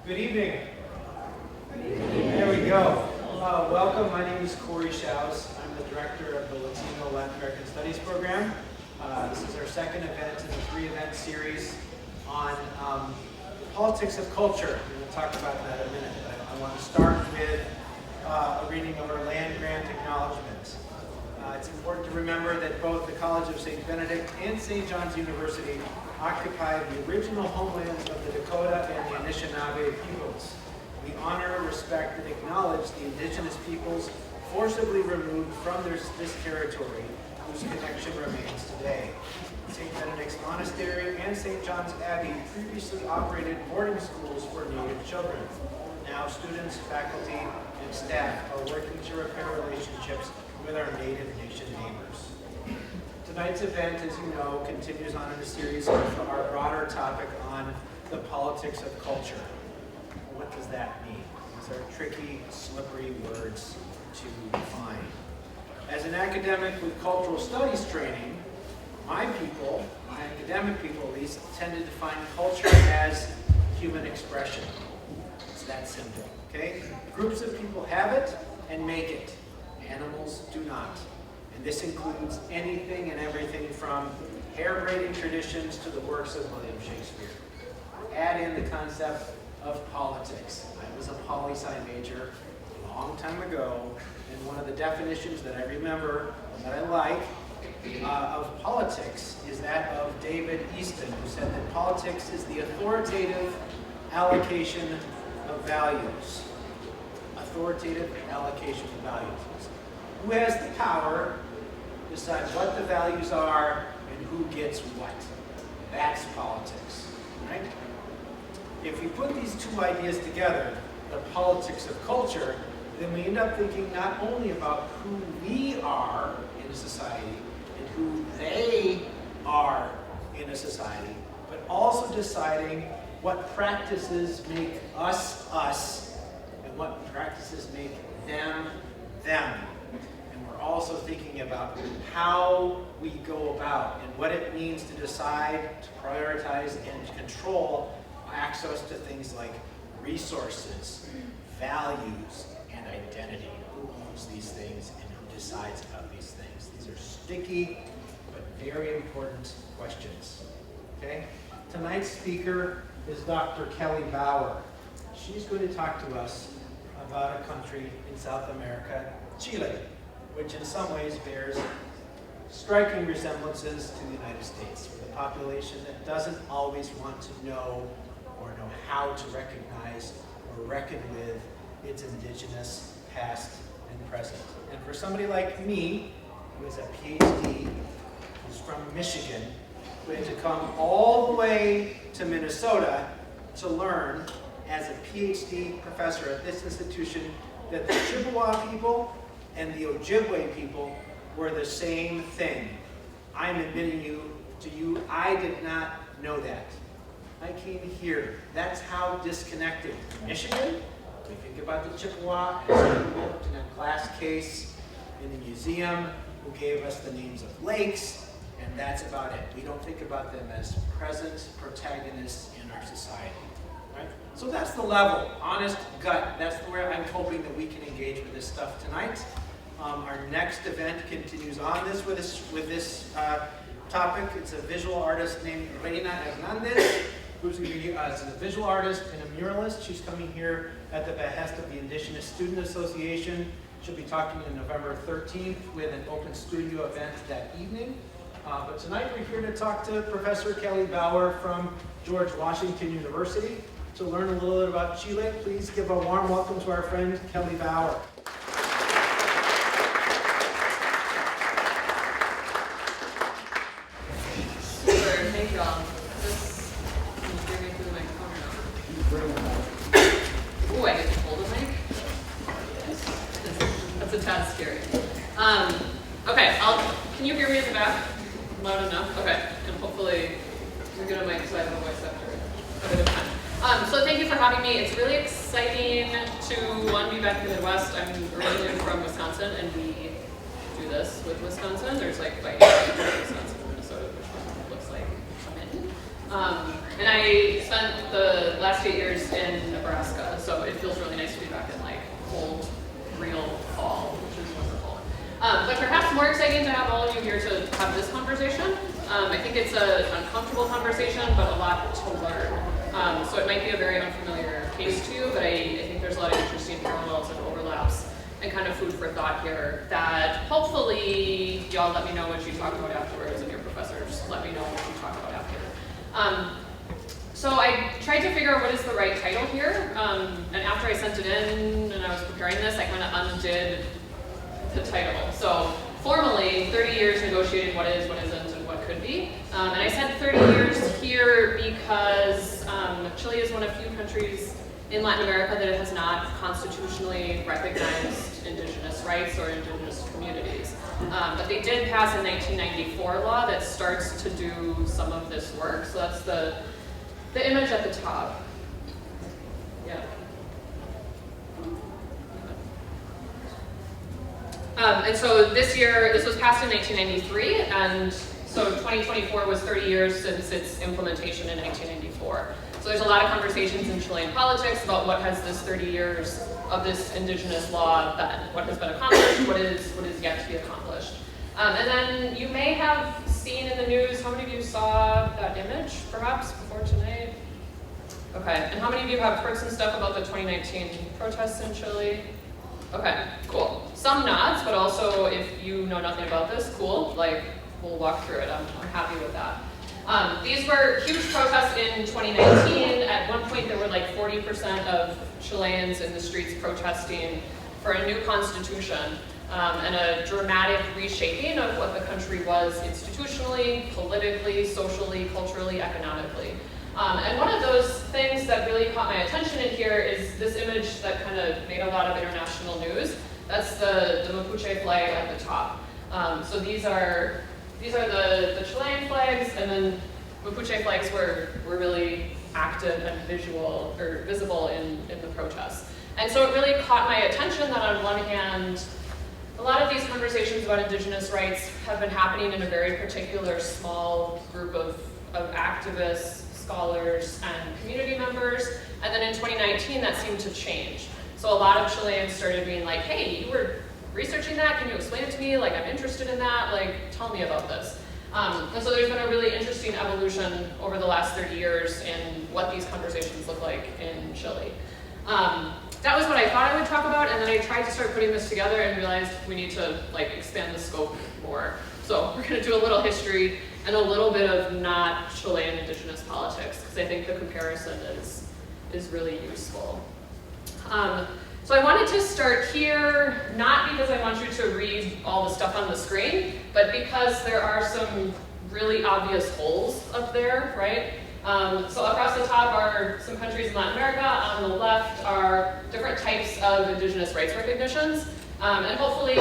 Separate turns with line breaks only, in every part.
Good evening. There we go. Welcome. My name is Corey Schaus. I'm the director of the Latino Latin American Studies program. This is our second event in the three-event series on politics of culture. We're going to talk about that in a minute. But I want to start with a reading of our land grant acknowledgement. It's important to remember that both the College of St. Benedict and St. John's University occupy the original homelands of the Dakota and the Anishinaabe peoples. We honor, respect, and acknowledge the Indigenous peoples forcibly removed from this territory, whose connection remains today. St. Benedict's Monastery and St. John's Abbey previously operated boarding schools for Native children. Now students, faculty, and staff are working to repair relationships with our Native Nation neighbors. Tonight's event, as you know, continues on in a series of our broader topic on the politics of culture. What does that mean? These are tricky, slippery words to define. As an academic with cultural studies training, my people, my academic people at least, tend to define culture as human expression. It's that simple, okay? Groups of people have it and make it. Animals do not. And this includes anything and everything from hair-braiding traditions to the works of William Shakespeare. Add in the concept of politics. I was a poli-sci major a long time ago, and one of the definitions that I remember and that I like of politics is that of David Easton, who said that politics is the authoritative allocation of values. Authoritative allocation of values. Who has the power to decide what the values are and who gets what? That's politics, right? If we put these two ideas together, the politics of culture, then we end up thinking not only about who we are in a society and who they are in a society, but also deciding what practices make us, us, and what practices make them, them. And we're also thinking about how we go about and what it means to decide, to prioritize, and to control access to things like resources, values, and identity. Who owns these things and who decides about these things? These are sticky but very important questions. Okay? Tonight's speaker is Dr. Kelly Bauer. She's going to talk to us about a country in South America, Chile, which in some ways bears striking resemblances to the United States, with a population that doesn't always want to know or know how to recognize or reckon with its indigenous past and present. And for somebody like me, who is a Ph.D., who's from Michigan, who had to come all the way to Minnesota to learn as a Ph.D. professor at this institution that the Chippewa people and the Ojibwe people were the same thing. I'm admitting to you, I did not know that. I came here. That's how disconnected. Michigan, we think about the Chippewa as people in a glass case in the museum who gave us the names of lakes, and that's about it. We don't think about them as present protagonists in our society. Right? So that's the level, honest gut. That's where I'm hoping that we can engage with this stuff tonight. Our next event continues on this with this topic. It's a visual artist named Reina Hernandez, who's going to be a visual artist and a muralist. She's coming here at the behest of the Indigenous Student Association. She'll be talking on November 13th with an open studio event that evening. But tonight we're here to talk to Professor Kelly Bauer from George Washington University to learn a little bit about Chile. Please give a warm welcome to our friend Kelly Bauer.
Thank you all. Can you hear me through the microphone or not? Ooh, I get to hold a mic? That's a tad scary. Okay, can you hear me in the back? Loud enough? Okay, and hopefully you're good at mic so I have a voice after a bit of time. So thank you for having me. It's really exciting to be back in the Midwest. I'm originally from Wisconsin, and we do this with Wisconsin. There's like fighting between Wisconsin and Minnesota, which looks like a min. And I spent the last 8 years in Nebraska. perhaps more exciting to have all of you here to have this conversation. I think it's an uncomfortable conversation, but a lot to learn. So it might be a very unfamiliar case to you, but I think there's a lot of interesting parallels and overlaps and kind of food for thought here that hopefully y'all let me know what you talk about afterwards, and your professors let me know what you talk about after. So I tried to figure out what is the right title here, and after I sent it in and I was preparing this, I kind of undid the title. So formally, 30 years negotiating what is, what isn't, and what could be. And I said 30 years here because Chile is one of few countries in Latin America that has not constitutionally recognized indigenous rights or indigenous communities. But they did pass a 1994 law that starts to do some of this work. So that's the image at the top. Yeah. And so this year, this was passed in 1993, and so 2024 was 30 years since its implementation in 1994. So there's a lot of conversations in Chilean politics about what has this 30 years of this indigenous law been, what has been accomplished, what is yet to be accomplished. And then you may have seen in the news, how many of you saw that image, perhaps, before tonight? Okay, and how many of you have heard some stuff about the 2019 protests in Chile? Okay, cool. Some nods, but also if you know nothing about this, cool, like, we'll walk through it, I'm happy with that. These were huge protests in 2019. At one point, there were like 40% of Chileans in the streets protesting for a new constitution and a dramatic reshaping of what the country was institutionally, politically, socially, culturally, economically. And one of those things that really caught my attention in here is this image that kind of made a lot of international news. That's the Mapuche flag at the top. So these are the Chilean flags, and then Mapuche flags were really active and visible in the protests. And so it really caught my attention that on one hand, a lot of these conversations about indigenous rights have been happening in a very particular small group of activists, scholars, and community members. And then in 2019, that seemed to change. So a lot of Chileans started being like, hey, you were researching that? Can you explain it to me? Like, I'm interested in that. Like, tell me about this. And so there's been a really interesting evolution over the last 30 years in what these conversations look like in Chile. That was what I thought I would talk about, and then I tried to start putting this together and realized we need to like expand the scope more. So we're going to do a little history and a little bit of not Chilean indigenous politics, because I think the comparison is really useful. So I wanted to start here, not because I want you to read all the stuff on the screen, but because there are some really obvious holes up there, right? So across the top are some countries in Latin America. On the left are different types of indigenous rights recognitions. And hopefully,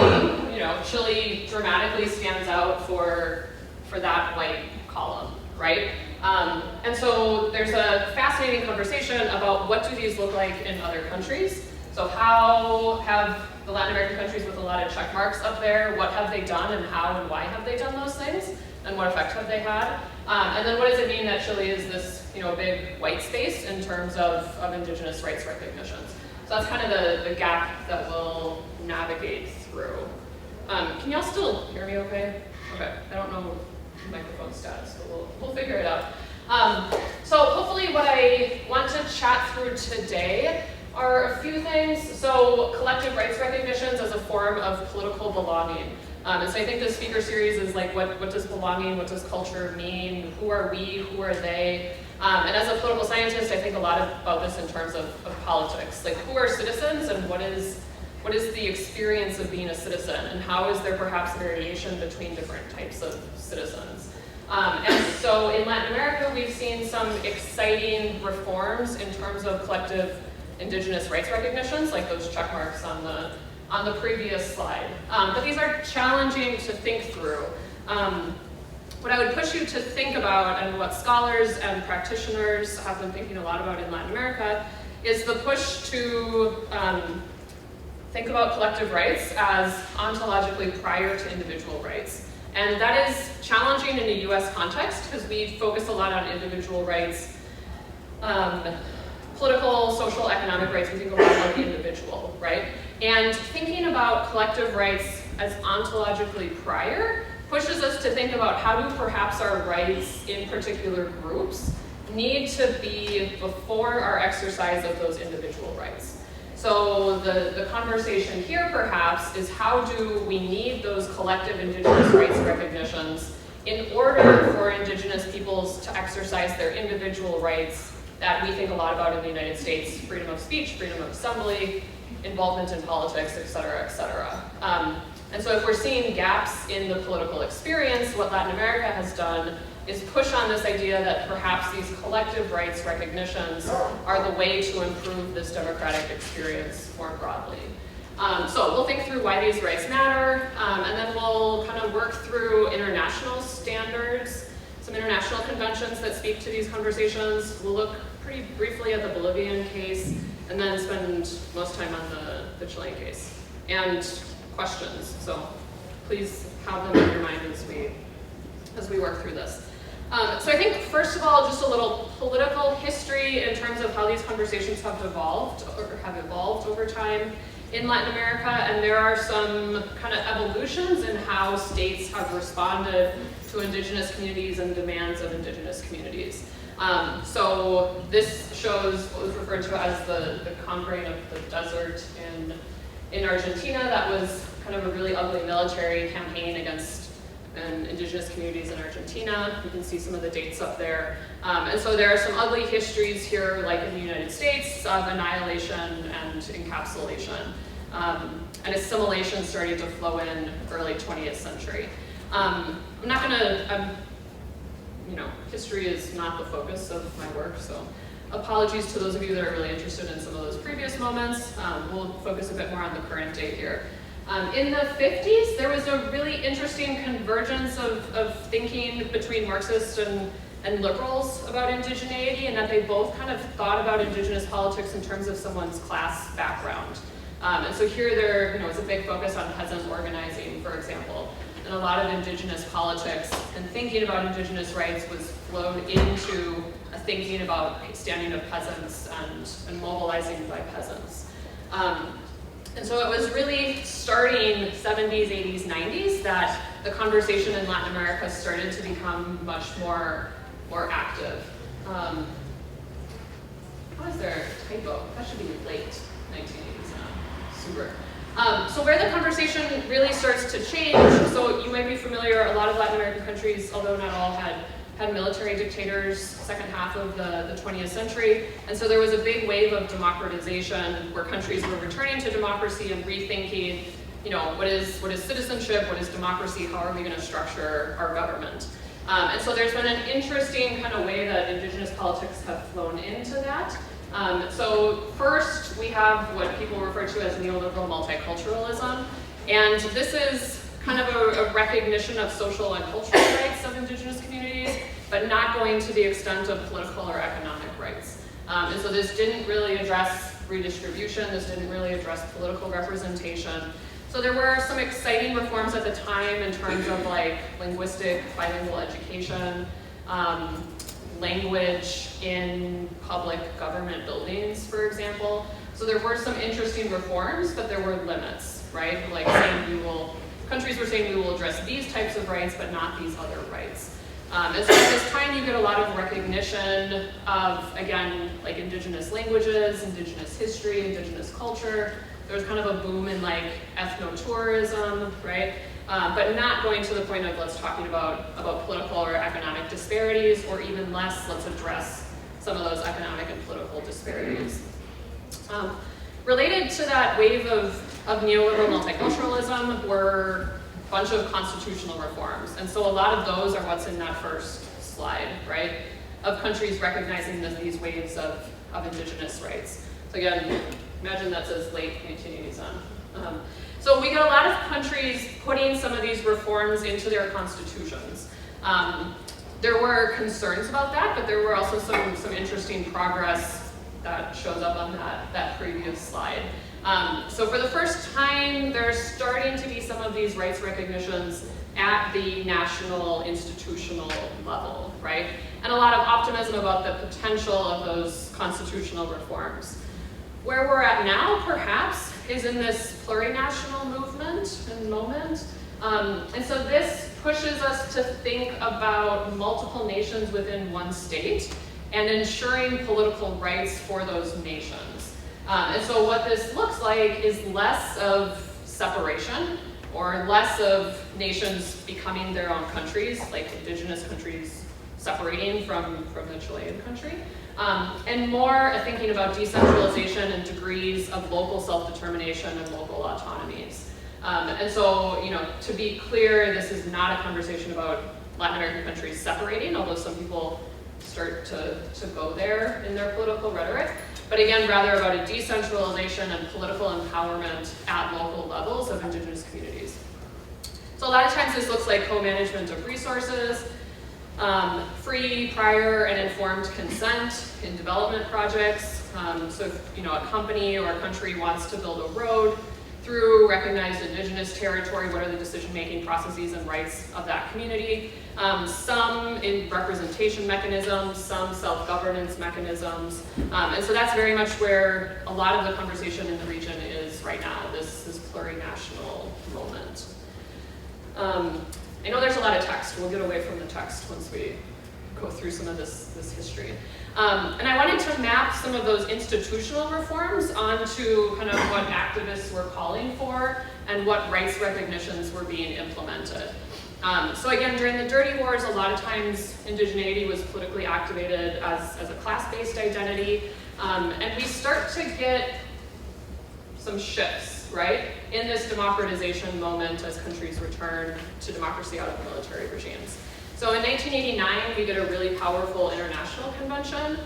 you know, Chile dramatically stands out for that white column, right? And so there's a fascinating conversation about what do these look like in other countries. So how have the Latin American countries with a lot of check marks up there, what have they done and how and why have they done those things? And what effect have they had? And then what does it mean that Chile is this, you know, big white space in terms of indigenous rights recognitions? So that's kind of the gap that we'll navigate through. Can y'all still hear me okay? Okay, I don't know microphone status, but we'll figure it out. So hopefully what I want to chat through today are a few things. So collective rights recognitions as a form of political belonging. And so I think this speaker series is like, what does belonging, what does culture mean? Who are we, who are they? And as a political scientist, I think a lot about this in terms of politics. Like, who are citizens and what is the experience of being a citizen? And how is there perhaps variation between different types of citizens? And so in Latin America, we've seen some exciting reforms in terms of collective indigenous rights recognitions, like those check marks on the previous slide. But these are challenging to think through. What I would push you to think about, and what scholars and practitioners have been thinking a lot about in Latin America, is the push to think about collective rights as ontologically prior to individual rights. And that is challenging in a US context, because we focus a lot on individual rights, political, social, economic rights. We think a lot about the individual, right? And thinking about collective rights as ontologically prior pushes us to think about how do perhaps our rights in particular groups need to be before our exercise of those individual rights. So the conversation here perhaps is how do we need those collective Indigenous rights recognitions in order for Indigenous peoples to exercise their individual rights that we think a lot about in the United States: freedom of speech, freedom of assembly, involvement in politics, et cetera, et cetera. And so if we're seeing gaps in the political experience, what Latin America has done is push on this idea that perhaps these collective rights recognitions are the way to improve this democratic experience more broadly. So we'll think through why these rights matter, and then we'll kind of work through international standards, some international conventions that speak to these conversations. We'll look pretty briefly at the Bolivian case, and then spend most time on the Chilean case. And questions, so please have them in your mind as we work through this. So I think, first of all, just a little political history in terms of how these conversations have evolved over time in Latin America, and there are some kind of evolutions in how states have responded to Indigenous communities and demands of Indigenous communities. So this shows what was referred to as the conquering of the desert in Argentina. That was kind of a really ugly military campaign against Indigenous communities in Argentina. You can see some of the dates up there. And so there are some ugly histories here, like in the United States, of annihilation and encapsulation. And assimilation starting to flow in early 20th century. History is not the focus of my work, so apologies to those of you that are really interested in some of those previous moments. We'll focus a bit more on the current day here. In the 50s, there was a really interesting convergence of thinking between Marxists and liberals about indigeneity, and that they both kind of thought about Indigenous politics in terms of someone's class background. And so here there was a big focus on peasant organizing, for example. And a lot of Indigenous politics and thinking about Indigenous rights was flowed into a thinking about standing of peasants and mobilizing by peasants. And so it was really starting 70s, 80s, 90s that the conversation in Latin America started to become much more active. How is there a typo? That should be late 1980s now. Super. So where the conversation really starts to change, so you might be familiar, a lot of Latin American countries, although not all, had military dictators second half of the 20th century. And so there was a big wave of democratization where countries were returning to democracy and rethinking, what is citizenship, what is democracy, how are we going to structure our government? And so there's been an interesting kind of way that Indigenous politics have flown into that. So first, we have what people refer to as neoliberal multiculturalism. And this is kind of a recognition of social and cultural rights of Indigenous communities, but not going to the extent of political or economic rights. And so this didn't really address redistribution, this didn't really address political representation. So there were some exciting reforms at the time in terms of linguistic, bilingual education, language in public government buildings, for example. So there were some interesting reforms, but there were limits, right? Countries were saying we will address these types of rights, but not these other rights. And so at this time, you get a lot of recognition of, again, Indigenous languages, Indigenous history, Indigenous culture. There's kind of a boom in ethnotourism, right? But not going to the point of talking about political or economic disparities, or even less, let's address some of those economic and political disparities. Related to that wave of neoliberal multiculturalism were a bunch of constitutional reforms. And so a lot of those are what's in that first slide, right? Of countries recognizing these waves of Indigenous rights. So again, imagine that says late 1980s on. So we get a lot of countries putting some of these reforms into their constitutions. There were concerns about that, but there were also some interesting progress that shows up on that previous slide. So for the first time, there's starting to be some of these rights recognitions at the national institutional level, right? And a lot of optimism about the potential of those constitutional reforms. Where we're at now, perhaps, is in this plurinational movement and moment. And so this pushes us to think about multiple nations within one state and ensuring political rights for those nations. And so what this looks like is less of separation or less of nations becoming their own countries, like indigenous countries separating from the Chilean country, and more thinking about decentralization and degrees of local self-determination and local autonomies. And so, to be clear, this is not a conversation about Latin American countries separating, although some people start to go there in their political rhetoric. But again, rather about a decentralization and political empowerment at local levels of indigenous communities. So a lot of times this looks like co-management of resources, free, prior, and informed consent in development projects. So if a company or a country wants to build a road through recognized indigenous territory, what are the decision-making processes and rights of that community? Some in representation mechanisms, some self-governance mechanisms. And so that's very much where a lot of the conversation in the region is right now, this plurinational moment. I know there's a lot of text. We'll get away from the text once we go through some of this history. And I wanted to map some of those institutional reforms onto kind of what activists were calling for and what rights recognitions were being implemented. So again, during the Dirty Wars, a lot of times indigeneity was politically activated as a class-based identity. And we start to get some shifts, right, in this democratization moment as countries return to democracy out of military regimes. So in 1989, we get a really powerful international convention,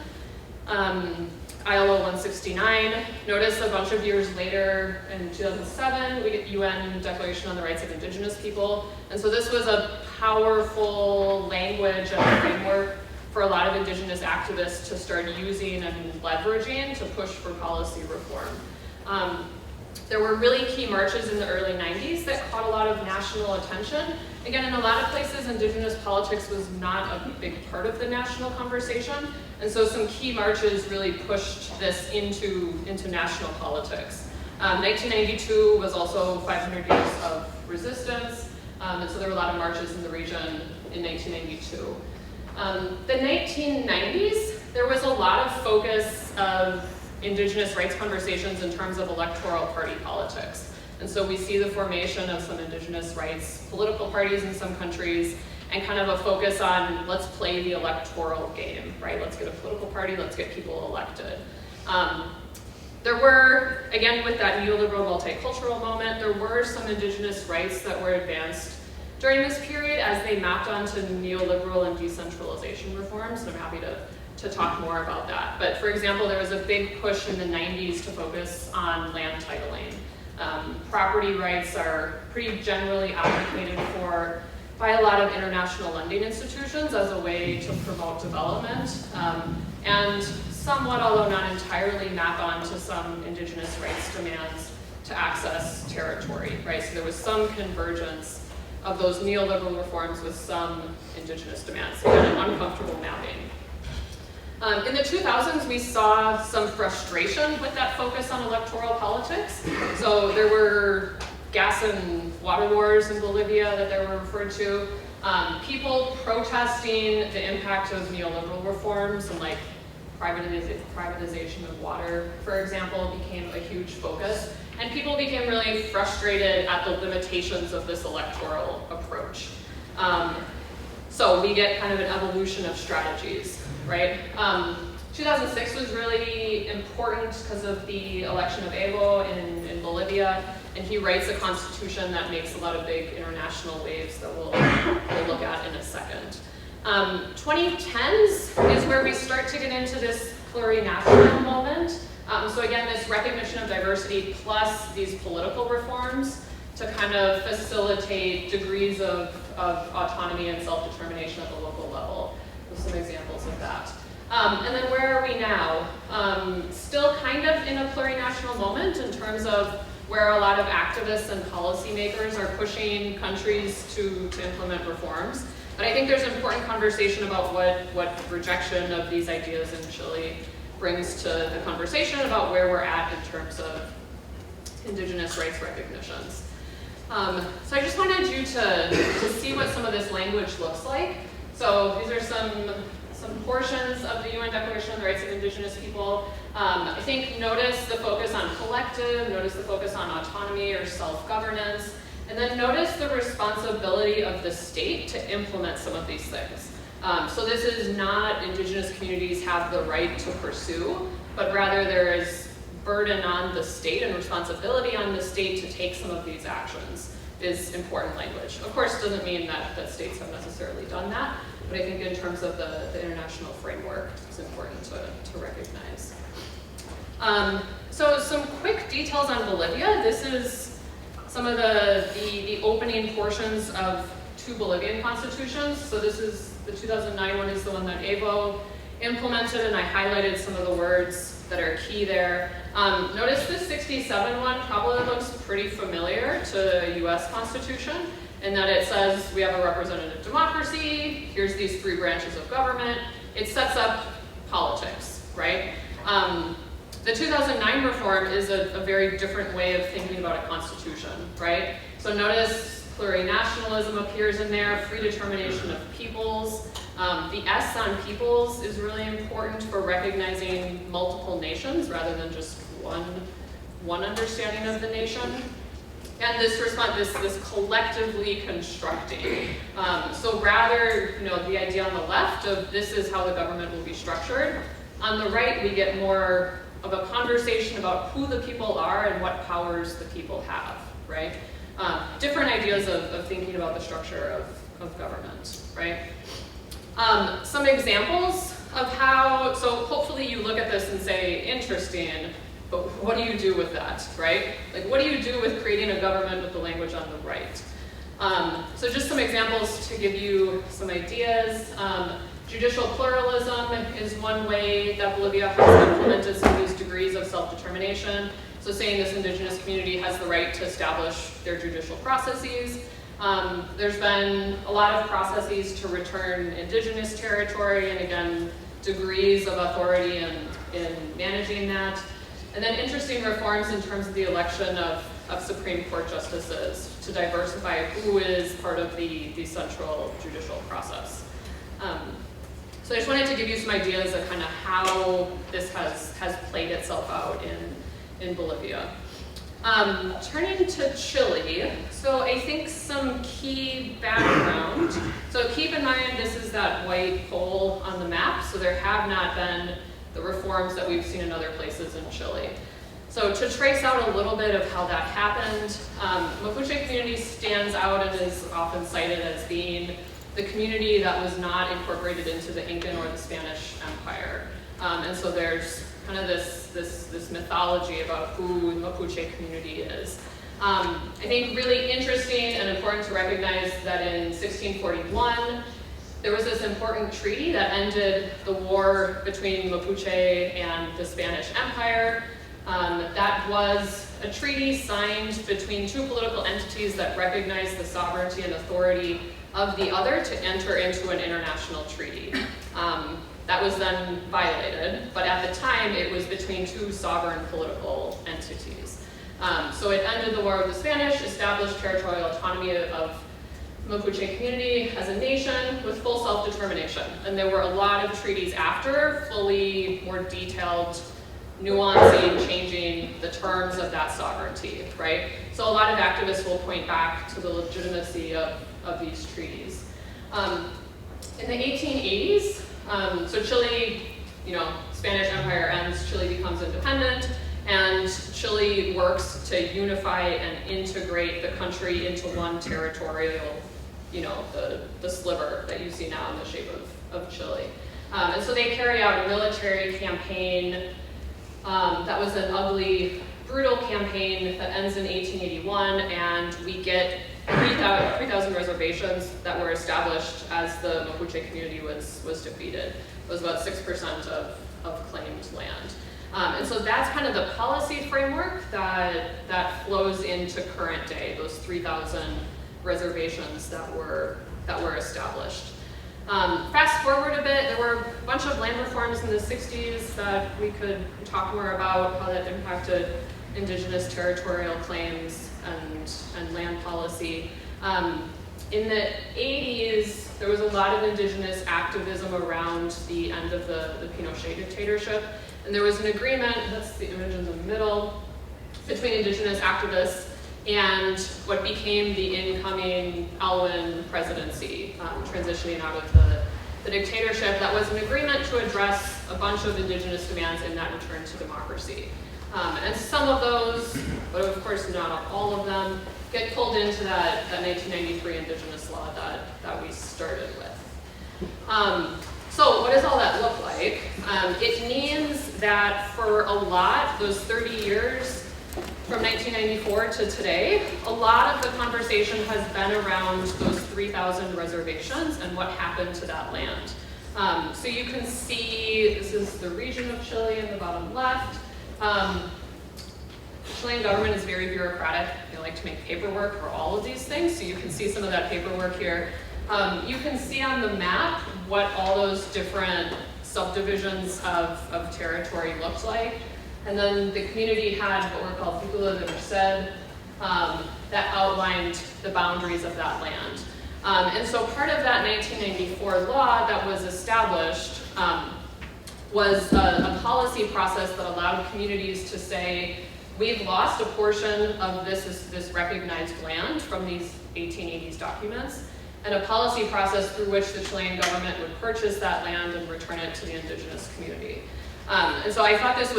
ILO 169. Notice a bunch of years later, in 2007, we get UN Declaration on the Rights of Indigenous People. And so this was a powerful language and framework for a lot of indigenous activists to start using and leveraging to push for policy reform. There were really key marches in the early 90s that caught a lot of national attention. Again, in a lot of places, indigenous politics was not a big part of the national conversation. And so some key marches really pushed this into national politics. 1992 was also 500 years of resistance. And so there were a lot of marches in the region in 1992. The 1990s, there was a lot of focus of indigenous rights conversations in terms of electoral party politics. And so we see the formation of some indigenous rights political parties in some countries and kind of a focus on let's play the electoral game, right? Let's get a political party, let's get people elected. There were, again, with that neoliberal multicultural moment, there were some indigenous rights that were advanced during this period as they mapped onto neoliberal and decentralization reforms, and I'm happy to talk more about that. But for example, there was a big push in the 90s to focus on land titling. Property rights are pretty generally advocated for by a lot of international lending institutions as a way to promote development, and somewhat, although not entirely, map onto some indigenous rights demands to access territory, right? So there was some convergence of those neoliberal reforms with some indigenous demands, again, an uncomfortable mapping. In the 2000s, we saw some frustration with that focus on electoral politics. So there were gas and water wars in Bolivia that they were referred to. People protesting the impact of neoliberal reforms and like privatization of water, for example, became a huge focus. And people became really frustrated at the limitations of this electoral approach. So we get kind of an evolution of strategies. Right? 2006 was really important because of the election of Evo in Bolivia, and he writes a constitution that makes a lot of big international waves that we'll look at in a second. 2010s is where we start to get into this plurinational moment. So again, this recognition of diversity plus these political reforms to kind of facilitate degrees of autonomy and self-determination at the local level. Some examples of that. And then where are we now? Still kind of in a plurinational moment in terms of where a lot of activists and policymakers are pushing countries to implement reforms. But I think there's an important conversation about what rejection of these ideas in Chile brings to the conversation about where we're at in terms of Indigenous rights recognitions. So I just wanted you to see what some of this language looks like. So these are some portions of the UN Declaration on the Rights of Indigenous People. I think notice the focus on collective, notice the focus on autonomy or self-governance, and then notice the responsibility of the state to implement some of these things. So this is not Indigenous communities have the right to pursue, but rather there is burden on the state and responsibility on the state to take some of these actions is important language. Of course, it doesn't mean that states have necessarily done that, but I think in terms of the international framework, it's important to recognize. So some quick details on Bolivia. This is some of the opening portions of 2 Bolivian constitutions. So this is the 2009 one is the one that Evo implemented, and I highlighted some of the words that are key there. Notice the 67 one probably looks pretty familiar to the US Constitution, in that it says we have a representative democracy, here's these 3 branches of government. It sets up politics, right? The 2009 reform is a very different way of thinking about a constitution, right? So notice plurinationalism appears in there, free determination of peoples. The S on peoples is really important for recognizing multiple nations rather than just one understanding of the nation. And this collectively constructing. So rather, the idea on the left of this is how the government will be structured. On the right, we get more of a conversation about who the people are and what powers the people have, right? Different ideas of thinking about the structure of government, right? Some examples of how, so hopefully you look at this and say, interesting, but what do you do with that, right? Like, what do you do with creating a government with the language on the right? So just some examples to give you some ideas. Judicial pluralism is one way that Bolivia has implemented some of these degrees of self-determination. So saying this indigenous community has the right to establish their judicial processes. There's been a lot of processes to return indigenous territory, and again, degrees of authority in managing that. And then interesting reforms in terms of the election of Supreme Court justices to diversify who is part of the central judicial process. So I just wanted to give you some ideas of kind of how this has played itself out in Bolivia. Turning to Chile, so I think some key background. So keep in mind this is that white pole on the map, so there have not been the reforms that we've seen in other places in Chile. So to trace out a little bit of how that happened, Mapuche community stands out and is often cited as being the community that was not incorporated into the Incan or the Spanish Empire. And so there's kind of this mythology about who the Mapuche community is. I think really interesting and important to recognize that in 1641, there was this important treaty that ended the war between Mapuche and the Spanish Empire. That was a treaty signed between 2 political entities that recognized the sovereignty and authority of the other to enter into an international treaty. That was then violated, but at the time it was between 2 sovereign political entities. So it ended the war with the Spanish, established territorial autonomy of Mapuche community as a nation with full self-determination. And there were a lot of treaties after, fully more detailed, nuancing, changing the terms of that sovereignty, right? So a lot of activists will point back to the legitimacy of these treaties. In the 1880s, so Chile, Spanish Empire ends, Chile becomes independent, and Chile works to unify and integrate the country into one territorial, the sliver that you see now in the shape of Chile. And so they carry out a military campaign that was an ugly, brutal campaign that ends in 1881, and we get 3,000 reservations that were established as the Mapuche community was defeated. It was about 6% of claimed land. And so that's kind of the policy framework that flows into current day, those 3,000 reservations that were established. Fast forward a bit, there were a bunch of land reforms in the 60s that we could talk more about, how that impacted Indigenous territorial claims and land policy. In the 80s, there was a lot of Indigenous activism around the end of the Pinochet dictatorship, and there was an agreement, that's the image in the middle, between Indigenous activists and what became the incoming Alwyn presidency, transitioning out of the dictatorship. That was an agreement to address a bunch of Indigenous demands in that return to democracy. And some of those, but of course not all of them, get pulled into that 1993 Indigenous law that we started with. So what does all that look like? It means that for a lot, those 30 years, from 1994 to today, a lot of the conversation has been around those 3,000 reservations and what happened to that land. So you can see, this is the region of Chile in the bottom left. The Chilean government is very bureaucratic. They like to make paperwork for all of these things, so you can see some of that paperwork here. You can see on the map what all those different subdivisions of territory looked like. And then the community had what were called Titula de Merced that outlined the boundaries of that land. And so part of that 1994 law that was established was a policy process that allowed communities to say, we've lost a portion of this recognized land from these 1880s documents, and a policy process through which the Chilean government would purchase that land and return it to the Indigenous community. And so I thought this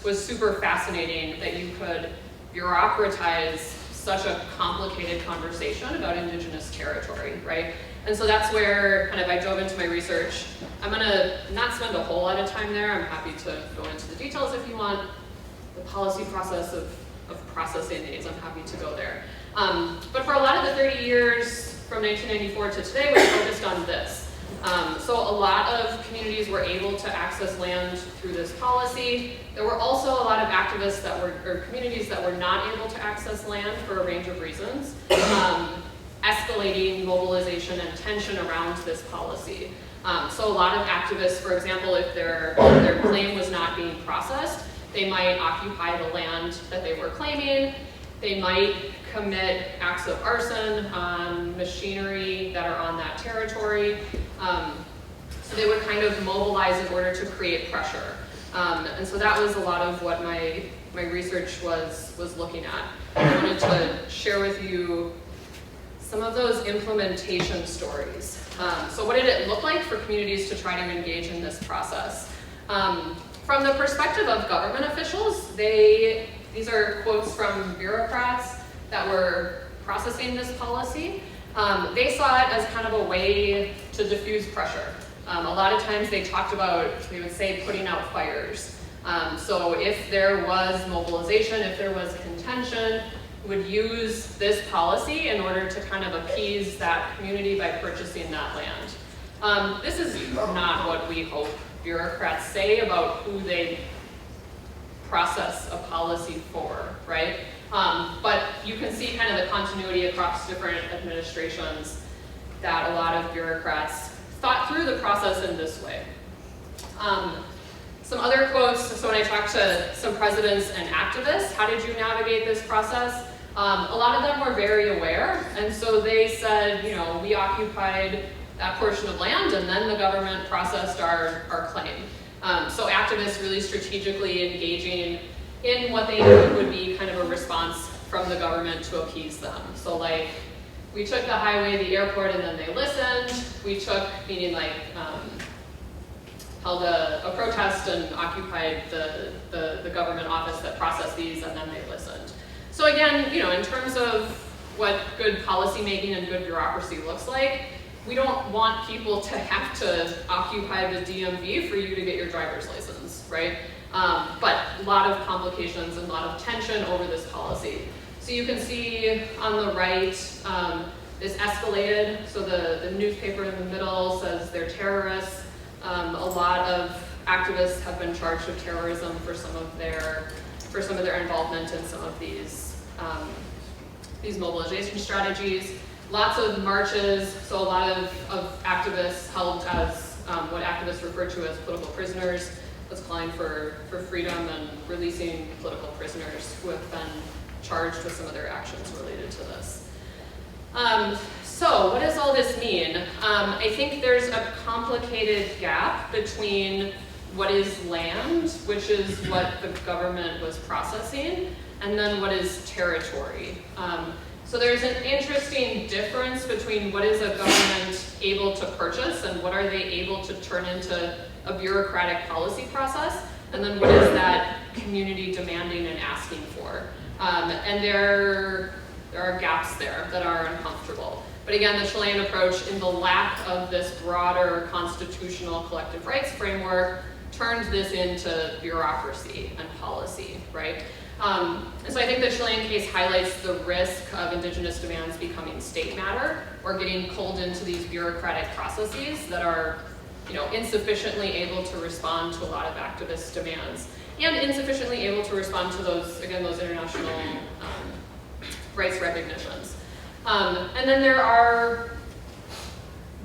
was super fascinating that you could bureaucratize such a complicated conversation about Indigenous territory, right? And so that's where kind of I dove into my research. I'm gonna not spend a whole lot of time there. I'm happy to go into the details if you want. The policy process of processing these, I'm happy to go there. But for a lot of the 30 years from 1994 to today, we're focused on this. So a lot of communities were able to access land through this policy. There were also a lot of activists or communities that were not able to access land for a range of reasons, escalating mobilization and tension around this policy. So a lot of activists, for example, if their claim was not being processed, they might occupy the land that they were claiming. They might commit acts of arson on machinery that are on that territory. So they would kind of mobilize in order to create pressure. And so that was a lot of what my research was looking at. I wanted to share with you some of those implementation stories. So what did it look like for communities to try to engage in this process? From the perspective of government officials, these are quotes from bureaucrats that were processing this policy. They saw it as kind of a way to diffuse pressure. A lot of times they would say putting out fires. So if there was mobilization, if there was contention, would use this policy in order to kind of appease that community by purchasing that land. This is not what we hope bureaucrats say about who they process a policy for, right? But you can see kind of the continuity across different administrations that a lot of bureaucrats thought through the process in this way. Some other quotes, so when I talked to some presidents and activists, how did you navigate this process? A lot of them were very aware, and so they said, we occupied that portion of land and then the government processed our claim. So activists really strategically engaging in what they knew would be kind of a response from the government to appease them. So like, we took the highway, the airport, and then they listened. We took, meaning like, held a protest and occupied the government office that processed these, and then they listened. So again, in terms of what good policy making and good bureaucracy looks like, we don't want people to have to occupy the DMV for you to get your driver's license, right? But a lot of complications and a lot of tension over this policy. So you can see on the right, this escalated. So the newspaper in the middle says they're terrorists. A lot of activists have been charged with terrorism for some of their involvement in some of these mobilization strategies. Lots of marches, so a lot of activists held as what activists refer to as political prisoners. that's calling for freedom and releasing political prisoners who have been charged with some of their actions related to this. So what does all this mean? I think there's a complicated gap between what is land, which is what the government was processing, and then what is territory. So there's an interesting difference between what is a government able to purchase and what are they able to turn into a bureaucratic policy process, and then what is that community demanding and asking for. And there are gaps there that are uncomfortable. But again, the Chilean approach, in the lack of this broader constitutional collective rights framework, turned this into bureaucracy and policy, right? And so I think the Chilean case highlights the risk of indigenous demands becoming state matter or getting pulled into these bureaucratic processes that are, insufficiently able to respond to a lot of activist demands and insufficiently able to respond to those international rights recognitions. And then there are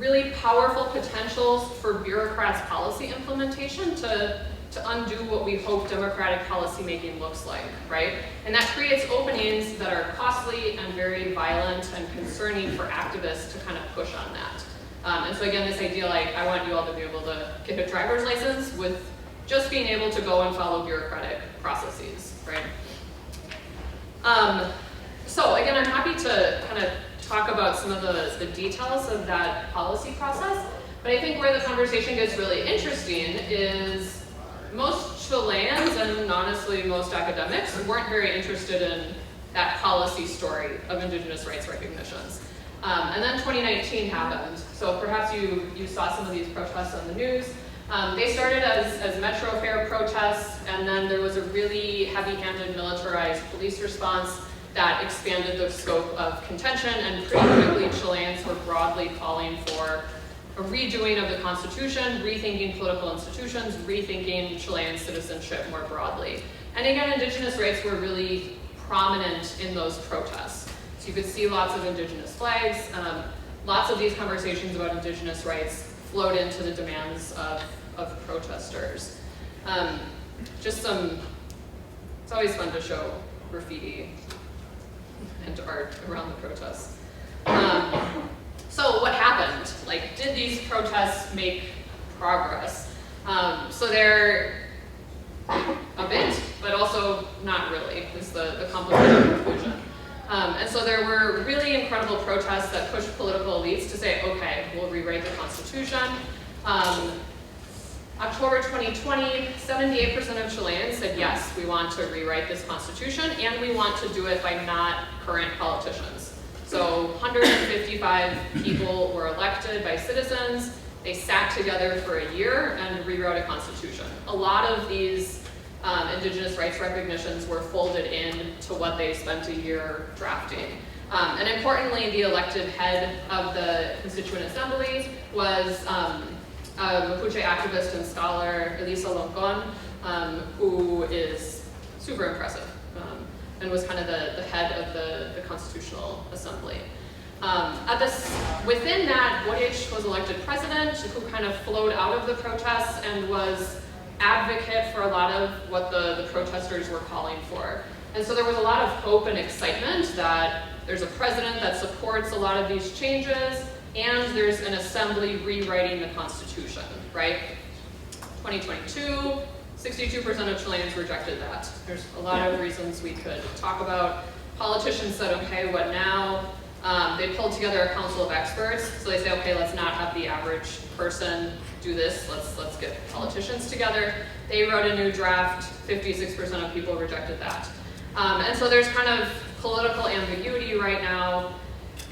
really powerful potentials for bureaucrats' policy implementation to undo what we hope democratic policymaking looks like, right? And that creates openings that are costly and very violent and concerning for activists to kind of push on that. And so again, this idea, I want you all to be able to get a driver's license with just being able to go and follow bureaucratic processes, right? So again, I'm happy to kind of talk about some of the details of that policy process, but I think where the conversation gets really interesting is most Chileans, and honestly most academics, weren't very interested in that policy story of indigenous rights recognitions. And then 2019 happened, so perhaps you saw some of these protests on the news. They started as Metro Fair protests, and then there was a really heavy-handed militarized police response that expanded the scope of contention, and pretty quickly Chileans were broadly calling for a redoing of the Constitution, rethinking political institutions, rethinking Chilean citizenship more broadly. And again, indigenous rights were really prominent in those protests. So you could see lots of indigenous flags. Lots of these conversations about indigenous rights flowed into the demands of protesters. It's always fun to show graffiti and art around the protests. So what happened? Did these protests make progress? So they're a bit, but also not really, is the complicated conclusion. And so there were really incredible protests that pushed political elites to say, okay, we'll rewrite the Constitution. October 2020, 78% of Chileans said, yes, we want to rewrite this Constitution, and we want to do it by not current politicians. So 155 people were elected by citizens. They sat together for a year and rewrote a constitution. A lot of these indigenous rights recognitions were folded into what they spent a year drafting. And importantly, the elected head of the Constituent Assembly was Mapuche activist and scholar Elisa Loncon, who is super impressive and was kind of the head of the Constitutional Assembly. Within that, Boric was elected president, who kind of flowed out of the protests and was advocate for a lot of what the protesters were calling for. And so there was a lot of hope and excitement that there's a president that supports a lot of these changes, and there's an assembly rewriting the Constitution, right? 2022, 62% of Chileans rejected that. There's a lot of reasons we could talk about. Politicians said, okay, what now? They pulled together a council of experts. So they say, okay, let's not have the average person do this. Let's get politicians together. They wrote a new draft. 56% of people rejected that. And so there's kind of political ambiguity right now,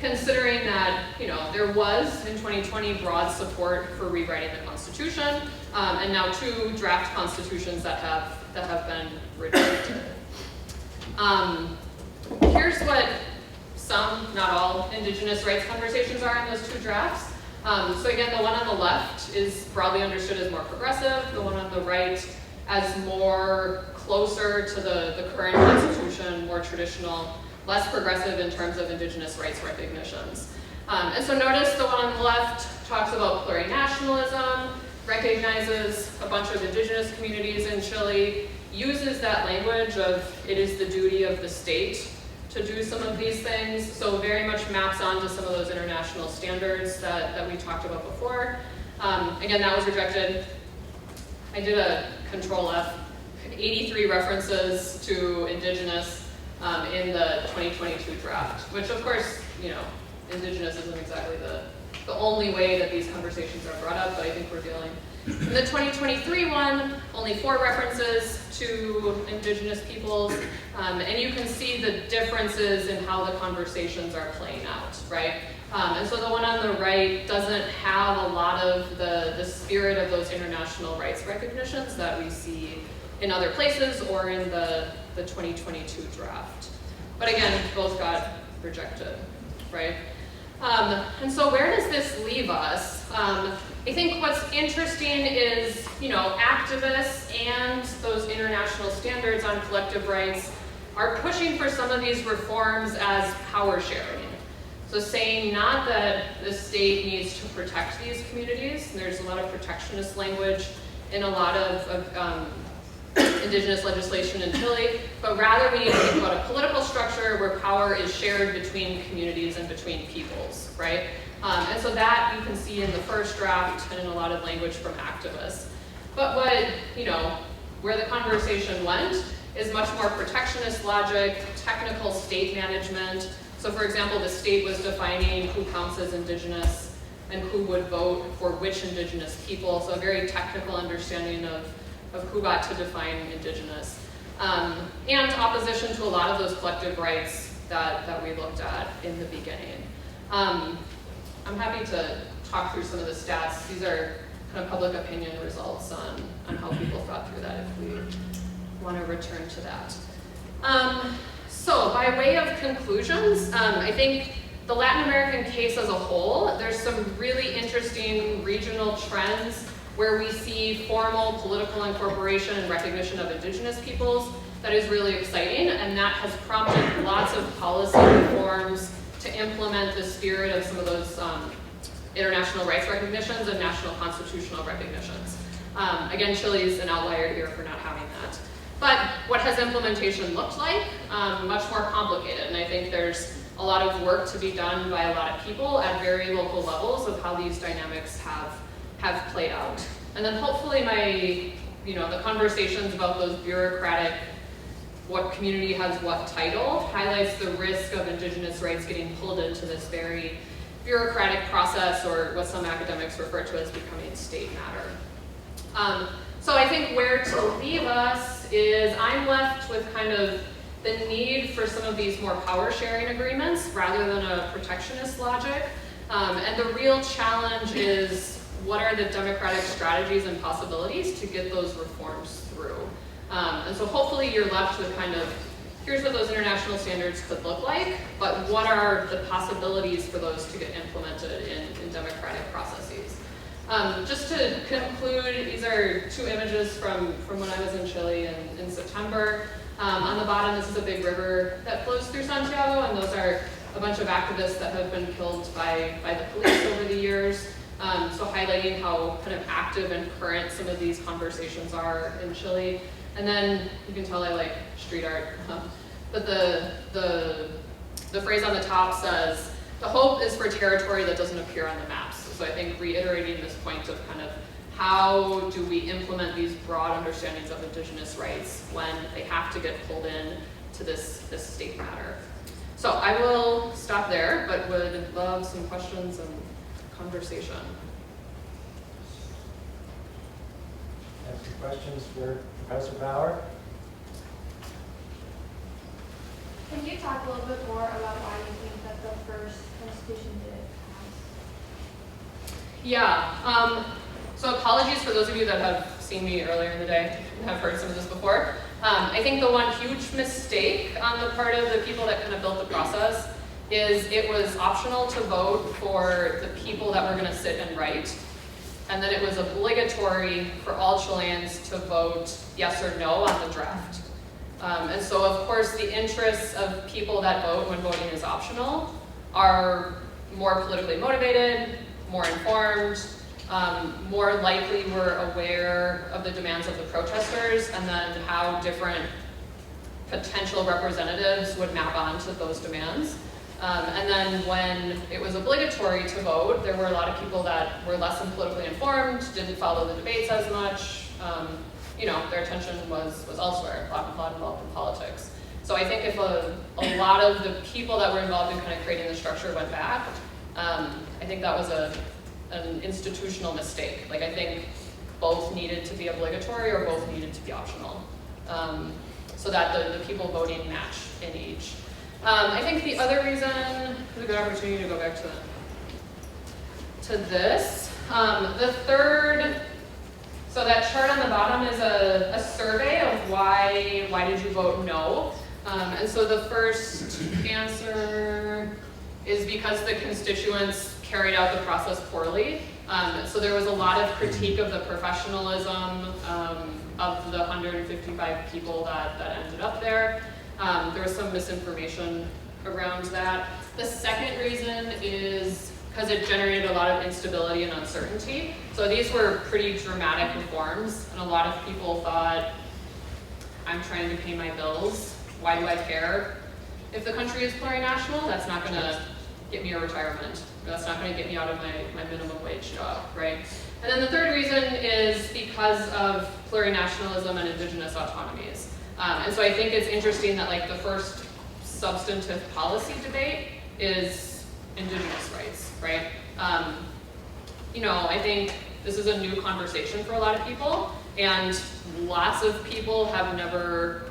considering that there was in 2020 broad support for rewriting the Constitution, and now 2 draft constitutions that have been rejected. Here's what some, not all, indigenous rights conversations are in those 2 drafts. So again, the one on the left is broadly understood as more progressive, the one on the right as more closer to the current Constitution, more traditional, less progressive in terms of indigenous rights recognitions. And so notice the one on the left talks about plurinationalism, recognizes a bunch of indigenous communities in Chile, uses that language of it is the duty of the state to do some of these things, so very much maps onto some of those international standards that we talked about before. Again, that was rejected. I did a Control F, 83 references to Indigenous in the 2022 draft, which of course, you know, Indigenous isn't exactly the only way that these conversations are brought up, but I think we're dealing. In the 2023 one, only 4 references to Indigenous peoples, and you can see the differences in how the conversations are playing out, right? And so the one on the right doesn't have a lot of the spirit of those international rights recognitions that we see in other places or in the 2022 draft. But again, both got rejected, right? And so where does this leave us? I think what's interesting is, you know, activists and those international standards on collective rights are pushing for some of these reforms as power sharing. So saying not that the state needs to protect these communities, and there's a lot of protectionist language in a lot of indigenous legislation in Chile, but rather we need to think about a political structure where power is shared between communities and between peoples, right? And so that you can see in the first draft and in a lot of language from activists. But what, you know, where the conversation went is much more protectionist logic, technical state management. So for example, the state was defining who counts as indigenous and who would vote for which indigenous people. So a very technical understanding of who got to define indigenous. And opposition to a lot of those collective rights that we looked at in the beginning. I'm happy to talk through some of the stats. These are kind of public opinion results on how people thought through that if we want to return to that. So by way of conclusions, I think the Latin American case as a whole, there's some really interesting regional trends where we see formal political incorporation and recognition of indigenous peoples. That is really exciting, and that has prompted lots of policy reforms to implement the spirit of some of those international rights recognitions and national constitutional recognitions. Again, Chile is an outlier here for not having that. But what has implementation looked like? Much more complicated, and I think there's a lot of work to be done by a lot of people at very local levels of how these dynamics have played out. And then hopefully the conversations about those bureaucratic, what community has what title, highlights the risk of indigenous rights getting pulled into this very bureaucratic process, or what some academics refer to as becoming state matter. So I think where to leave us is I'm left with kind of the need for some of these more power sharing agreements rather than a protectionist logic. And the real challenge is, what are the democratic strategies and possibilities to get those reforms through? And so hopefully you're left with kind of, here's what those international standards could look like, but what are the possibilities for those to get implemented in democratic processes? Just to conclude, these are 2 images from when I was in Chile in September. On the bottom, this is a big river that flows through Santiago, and those are a bunch of activists that have been killed by the police over the years. So highlighting how kind of active and current some of these conversations are in Chile. And then you can tell I like street art, but the phrase on the top says, the hope is for territory that doesn't appear on the maps. So I think reiterating this point of kind of how do we implement these broad understandings of indigenous rights when they have to get pulled in to this state matter. So I will stop there, but would love some questions and conversation.
Have some questions for Professor Bauer?
Can you talk a little bit more about why you think that the first constitution didn't pass?
Yeah, so apologies for those of you that have seen me earlier in the day and have heard some of this before. I think the one huge mistake on the part of the people that kind of built the process is it was optional to vote for the people that were going to sit and write, and then it was obligatory for all Chileans to vote yes or no on the draft. And so of course the interests of people that vote when voting is optional are more politically motivated, more informed, more likely were aware of the demands of the protesters, and then how different potential representatives would map onto those demands. And then when it was obligatory to vote, there were a lot of people that were less than politically informed, didn't follow the debates as much. You know, their attention was elsewhere, not involved in politics. So I think if a lot of the people that were involved in kind of creating the structure went back, I think that was an institutional mistake. Like, I think both needed to be obligatory or both needed to be optional, so that the people voting match in each. I think the other reason, there's a good opportunity to go back to this. The third, so that chart on the bottom is a survey of why did you vote no? And so the first answer is because the constituents carried out the process poorly. So there was a lot of critique of the professionalism of the 155 people that ended up there. There was some misinformation around that. The second reason is because it generated a lot of instability and uncertainty. So these were pretty dramatic reforms, and a lot of people thought, I'm trying to pay my bills, why do I care? If the country is plurinational, that's not gonna get me a retirement. That's not gonna get me out of my minimum wage job, right? And then the third reason is because of plurinationalism and indigenous autonomies. And so I think it's interesting that like the first substantive policy debate is indigenous rights, right? You know, I think this is a new conversation for a lot of people, and lots of people have never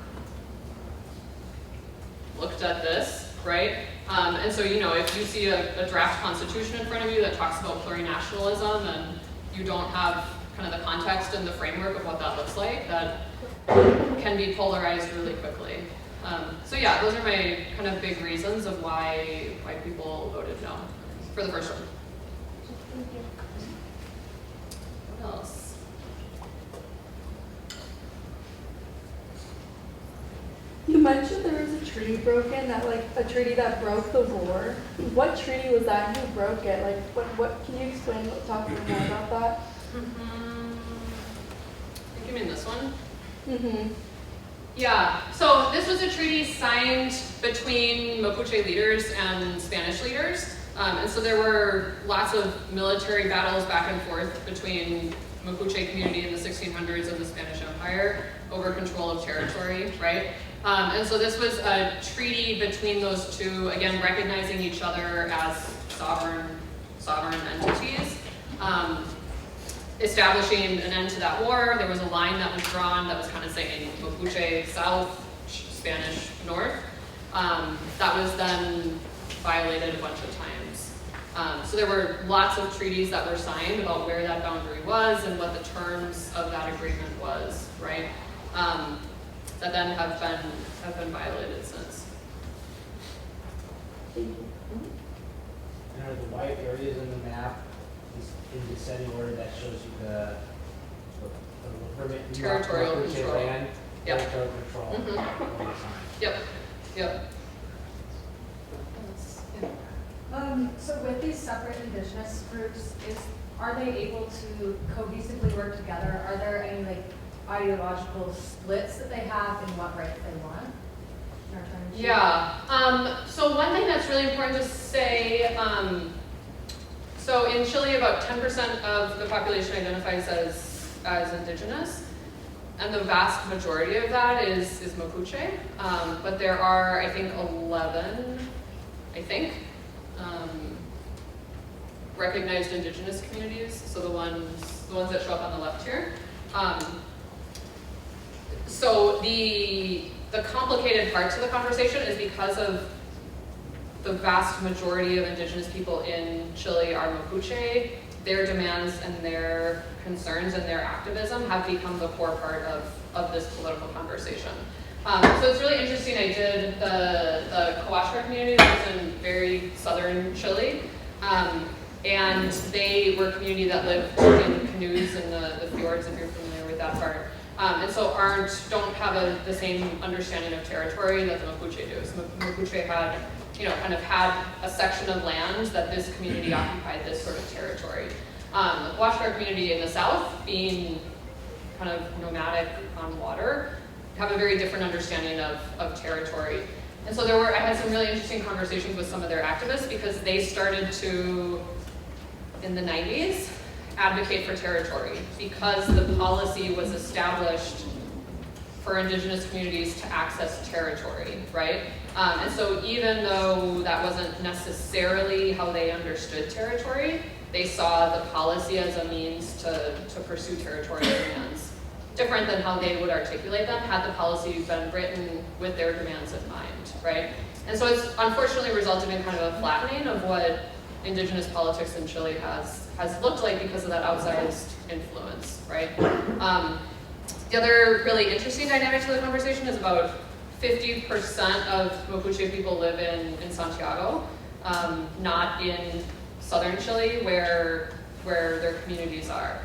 looked at this, right? And so, you know, if you see a draft constitution in front of you that talks about plurinationalism and you don't have kind of the context and the framework of what that looks like, that can be polarized really quickly. So yeah, those are my kind of big reasons of why people voted no for the first one.
Thank you.
What else?
You mentioned there was a treaty broken, a treaty that broke the war. What treaty was that? Who broke it? Like, what can you explain? Talk more about that.
I think you mean this one.
Mm-hmm.
Yeah, so this was a treaty signed between Mapuche leaders and Spanish leaders. And so there were lots of military battles back and forth between Mapuche community in the 1600s and the Spanish Empire over control of territory, right? And so this was a treaty between those two, again, recognizing each other as sovereign entities. Establishing an end to that war. There was a line that was drawn that was kind of saying Mapuche south, Spanish north. That was then violated a bunch of times. So there were lots of treaties that were signed about where that boundary was and what the terms of that agreement was, right? That then have been violated since.
Thank you.
And are the white areas in the map in descending order that shows you the permit
Territorial
Mapuche
control.
land,
Yep.
territorial control.
Mhm. Yep.
So with these separate indigenous groups, are they able to cohesively work together? Are there any like ideological splits that they have in what rights they want? in our time?
Yeah. So one thing that's really important to say, so in Chile, about 10% of the population identifies as indigenous, and the vast majority of that is Mapuche. But there are, I think, 11, recognized indigenous communities. So the ones that show up on the left here. So the complicated part to the conversation is because of the vast majority of indigenous people in Chile are Mapuche, their demands and their concerns and their activism have become the core part of this political conversation. So it's really interesting. I did the Coachra community that was in very southern Chile. And they were a community that lived in canoes in the fjords, if you're familiar with that part. And so don't have the same understanding of territory that the Mapuche do. So Mapuche had a section of land that this community occupied this sort of territory. The Huascar community in the south, being kind of nomadic on water, have a very different understanding of territory. And so I had some really interesting conversations with some of their activists because they started to, in the 90s, advocate for territory because the policy was established for Indigenous communities to access territory, right? And so even though that wasn't necessarily how they understood territory, they saw the policy as a means to pursue territorial demands. Different than how they would articulate them had the policy been written with their demands in mind, right? And so it's unfortunately resulted in kind of a flattening of what Indigenous politics in Chile has looked like because of that outsized influence, right? The other really interesting dynamic to the conversation is about 50% of Mapuche people live in Santiago, not in southern Chile where their communities are.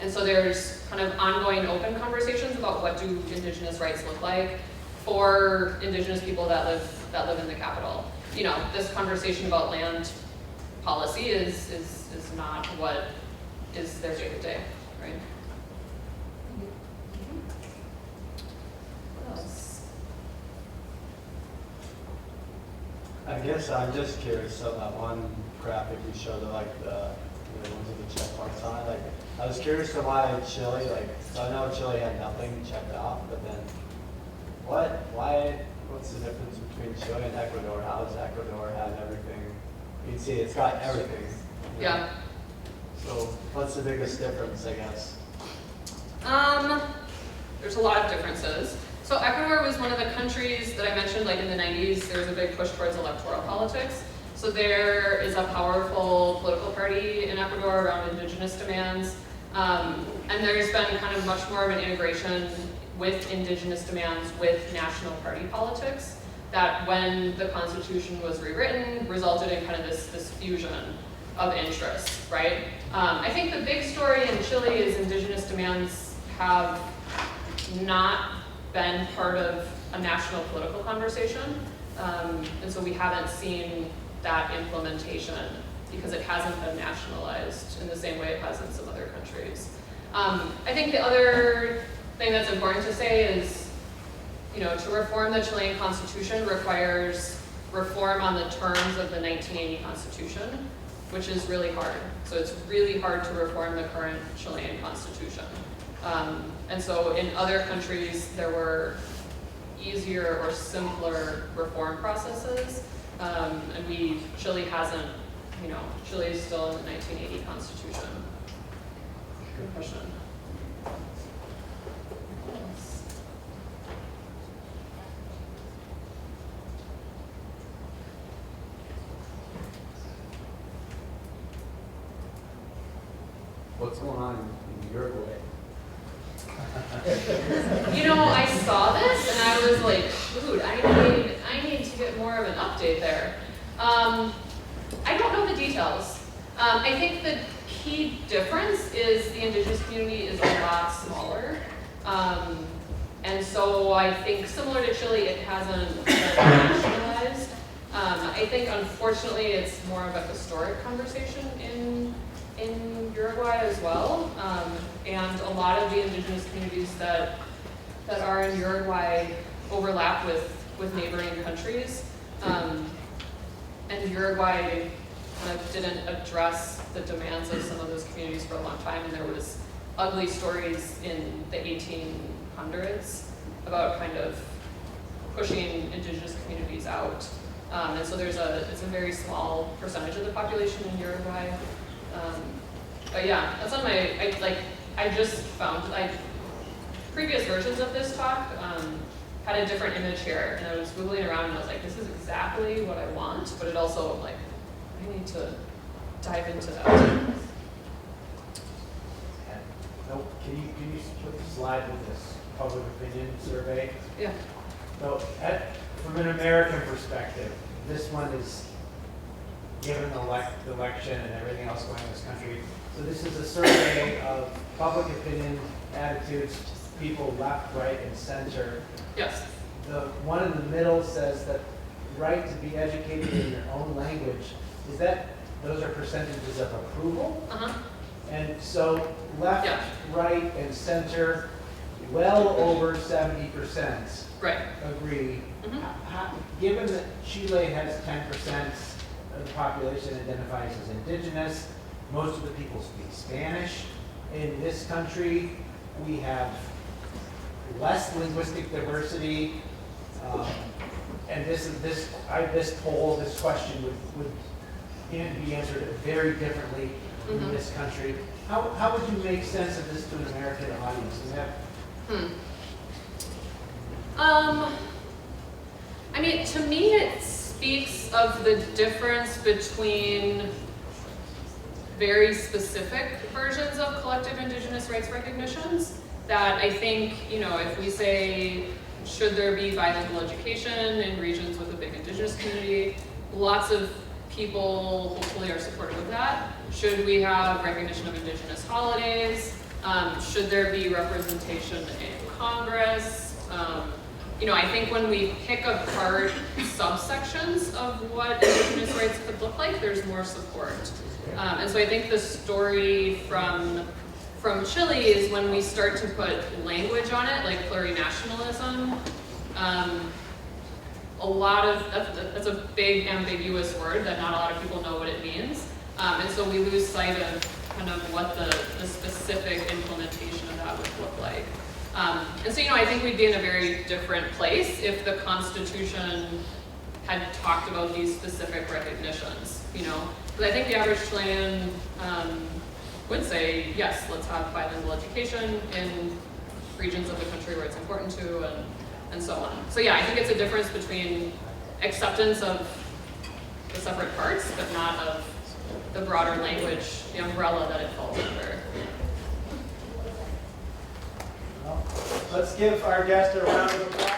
And so there's kind of ongoing open conversations about what do Indigenous rights look like for Indigenous people that live in the capital. You know, this conversation about land policy is not what is their day-to-day, right? What else?
I guess I'm just curious, so that one graphic you showed, the ones with the check marks on it, like, I was curious to why Chile, so I know Chile had nothing checked off, but then what's the difference between Chile and Ecuador? How does Ecuador have everything? You can see it's got everything.
Yeah.
So what's the biggest difference, I guess?
There's a lot of differences. So Ecuador was one of the countries that I mentioned, like in the 90s, there was a big push towards electoral politics. So there is a powerful political party in Ecuador around Indigenous demands. And there's been kind of much more of an integration with Indigenous demands with national party politics that when the Constitution was rewritten resulted in kind of this fusion of interests, right? I think the big story in Chile is Indigenous demands have not been part of a national political conversation. And so we haven't seen that implementation because it hasn't been nationalized in the same way it has in some other countries. I think the other thing that's important to say is, to reform the Chilean Constitution requires reform on the terms of the 1980 Constitution, which is really hard. So it's really hard to reform the current Chilean Constitution. And so in other countries, there were easier or simpler reform processes. And Chile hasn't, Chile is still in the 1980 Constitution. Good question. Yes.
What's going on in Uruguay?
I saw this and I was like, shoot, I need to get more of an update there. I don't know the details. I think the key difference is the Indigenous community is a lot smaller. And so I think similar to Chile, it hasn't been nationalized. I think unfortunately it's more of a historic conversation in Uruguay as well. And a lot of the Indigenous communities that are in Uruguay overlap with neighboring countries. And Uruguay kind of didn't address the demands of some of those communities for a long time, and there was ugly stories in the 1800s about kind of pushing Indigenous communities out. And so it's a very small percentage of the population in Uruguay. But yeah, that's on I just found, previous versions of this talk had a different image here, and I was Googling around and I was like, this is exactly what I want, but it also, I need to dive into that.
So can you put the slide with this public opinion survey?
Yeah.
So from an American perspective, this one is given the election and everything else going on in this country. So this is a survey of public opinion, attitudes, people left, right, and center.
Yes.
The one in the middle says that right to be educated in your own language. Is that those are percentages of approval.
Uh-huh.
And so left,
Yeah.
right, and center, well over 70%
Right.
agree.
Mhm.
Given that Chile has 10% of the population identifies as indigenous, most of the people speak Spanish. In this country, we have less linguistic diversity. And this poll, this question would be answered very differently in
Mhm.
this country. How would you make sense of this to an American audience? Is that
I mean, to me, it speaks of the difference between very specific versions of collective Indigenous rights recognitions that I think, if we say, should there be bilingual education in regions with a big Indigenous community, lots of people hopefully are supportive of that. Should we have recognition of Indigenous holidays? Should there be representation in Congress? I think when we pick apart subsections of what Indigenous rights could look like, there's more support. And so I think the story from Chile is when we start to put language on it, like plurinationalism. That's a big ambiguous word that not a lot of people know what it means. And so we lose sight of kind of what the specific implementation of that would look like. And so, I think we'd be in a very different place if the Constitution had talked about these specific recognitions, Because I think the average Chilean would say, yes, let's have bilingual education in regions of the country where it's important to, and so on. So yeah, I think it's a difference between acceptance of the separate parts, but not of the broader language, the umbrella that it falls under.
Well, let's give our guest a round of applause.